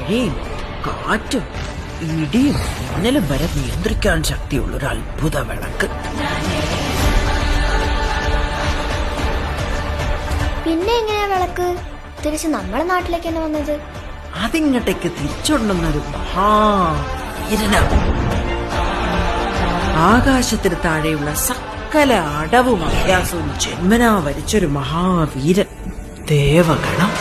മഴയും കാറ്റും ഇടിയും മിന്നലും വരെ നിയന്ത്രിക്കാൻ ശക്തിയുള്ള ഒരു അത്ഭുത വിളക്ക്. പിന്നെ എങ്ങനെയാ വിളക്ക് തിരിച്ച് നമ്മളെ നാട്ടിലേക്ക് തന്നെ വന്നത്? അതിങ്ങോട്ടേക്ക് തിരിച്ചുകൊണ്ടുവന്നൊരു മഹാവീരനാണ്. ആകാശത്തിന് താഴെയുള്ള സകല അടവും അഭ്യാസവും ജന്മനാ വരിച്ചൊരു മഹാവീരൻ, ദേവഗണം.